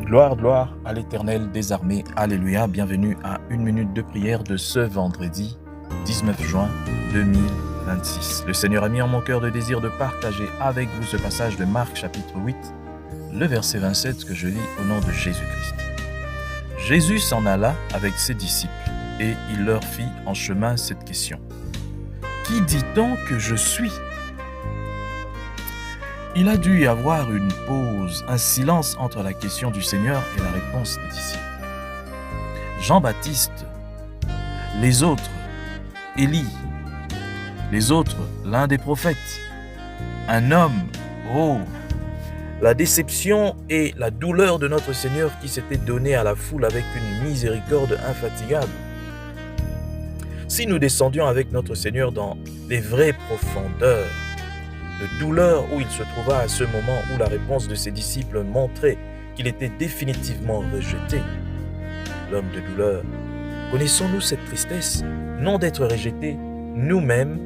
Gloire à l'Éternel des armées. Alléluia. Bienvenue à une minute de prière de ce vendredi 19 juin 2026. Le Seigneur a mis en mon cœur le désir de partager avec vous ce passage de Marc chapitre 8, le verset 27 que je lis au nom de Jésus-Christ. Jésus s'en alla avec ses disciples et il leur fit en chemin cette question. Qui dit-on que je suis ? Il a dû y avoir une pause, un silence entre la question du Seigneur et la réponse des disciples. Jean-Baptiste, les autres, Élie, les autres, l'un des prophètes, un homme, la déception et la douleur de notre Seigneur qui s'était donné à la foule avec une miséricorde infatigable. Si nous descendions avec notre Seigneur dans les vraies profondeurs de douleur où il se trouva à ce moment où la réponse de ses disciples montrait qu'il était définitivement rejeté, l'homme de douleur, connaissons-nous cette tristesse, non d'être rejeté nous-mêmes,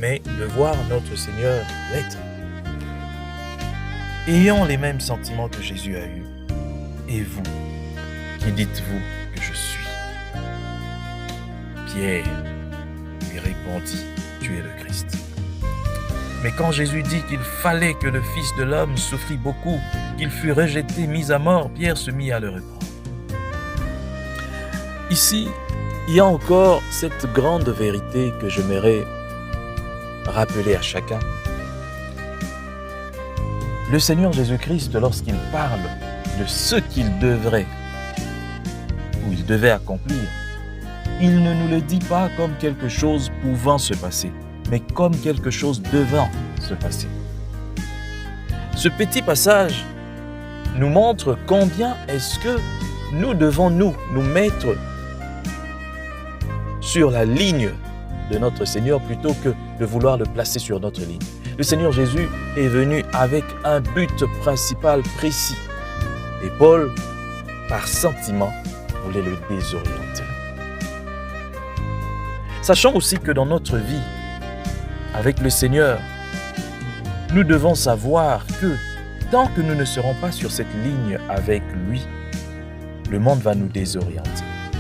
mais de voir notre Seigneur l'être. Ayons les mêmes sentiments que Jésus a eus. Et vous, qui dites-vous que je suis ? Pierre lui répondit, tu es le Christ. Mais quand Jésus dit qu'il fallait que le Fils de l'homme souffrit beaucoup, qu'il fût rejeté, mis à mort, Pierre se mit à le reprendre. Ici, il y a encore cette grande vérité que j'aimerais rappeler à chacun. Le Seigneur Jésus-Christ, lorsqu'il parle de ce qu'il devrait ou il devait accomplir, il ne nous le dit pas comme quelque chose pouvant se passer, mais comme quelque chose devant se passer. Ce petit passage nous montre combien est-ce que nous devons nous mettre sur la ligne de notre Seigneur plutôt que de vouloir le placer sur notre ligne. Le Seigneur Jésus est venu avec un but principal précis. Et Paul, par sentiment, voulait le désorienter. Sachant aussi que dans notre vie, avec le Seigneur, nous devons savoir que tant que nous ne serons pas sur cette ligne avec lui, le monde va nous désorienter.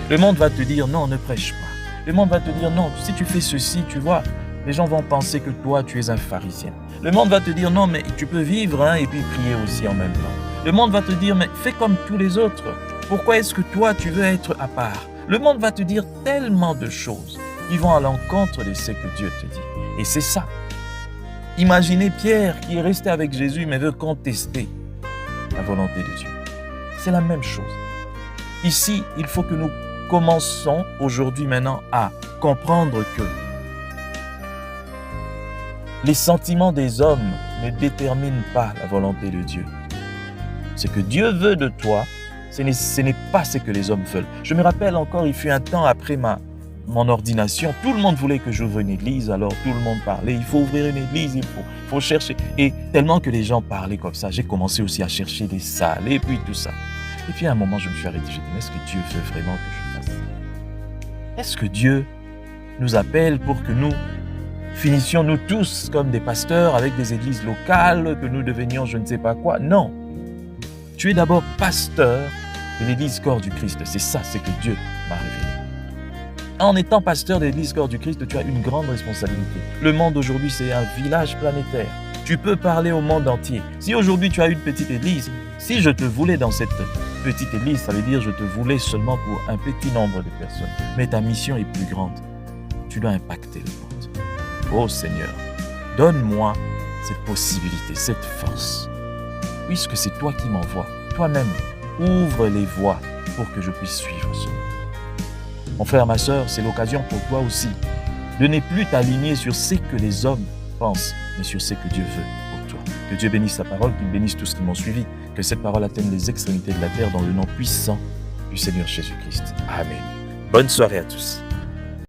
Le monde va te dire non, ne prêche pas. Le monde va te dire non, si tu fais ceci, tu vois, les gens vont penser que toi, tu es un pharisien. Le monde va te dire non, mais tu peux vivre et puis prier aussi en même temps. Le monde va te dire mais fais comme tous les autres. Pourquoi est-ce que toi, tu veux être à part ? Le monde va te dire tellement de choses qui vont à l'encontre de ce que Dieu te dit. Et c'est ça. Imaginez Pierre qui est resté avec Jésus mais veut contester la volonté de Dieu. C'est la même chose. Ici, il faut que nous commençons aujourd'hui maintenant à comprendre que les sentiments des hommes ne déterminent pas la volonté de Dieu. Ce que Dieu veut de toi, ce n'est pas ce que les hommes veulent. Je me rappelle encore, il fut un temps après mon ordination, tout le monde voulait que j'ouvre une église, alors tout le monde parlait, il faut ouvrir une église, il faut chercher. Et tellement que les gens parlaient comme ça, j'ai commencé aussi à chercher des salles et puis tout ça. Et puis à un moment, je me suis arrêté, j'ai dit, mais est-ce que Dieu veut vraiment que je fasse ça ? Est-ce que Dieu nous appelle pour que nous finissions nous tous comme des pasteurs avec des églises locales, que nous devenions je ne sais pas quoi ? Non. Tu es d'abord pasteur de l'église corps du Christ. C'est ça, c'est que Dieu m'a révélé. En étant pasteur de l'église corps du Christ, tu as une grande responsabilité. Le monde aujourd'hui, c'est un village planétaire. Tu peux parler au monde entier. Si aujourd'hui tu as une petite église, si je te voulais dans cette petite église, ça veut dire je te voulais seulement pour un petit nombre de personnes. Mais ta mission est plus grande. Tu dois impacter le monde. Oh Seigneur, donne-moi cette possibilité, cette force. Puisque c'est toi qui m'envoies, toi-même, ouvre les voies pour que je puisse suivre ce monde. Mon frère, ma sœur, c'est l'occasion pour toi aussi de ne plus t'aligner sur ce que les hommes pensent, mais sur ce que Dieu veut pour toi. Que Dieu bénisse sa parole, qu'il bénisse tous qui m'ont suivi, que cette parole atteigne les extrémités de la terre dans le nom puissant du Seigneur Jésus-Christ. Amen. Bonne soirée à tous.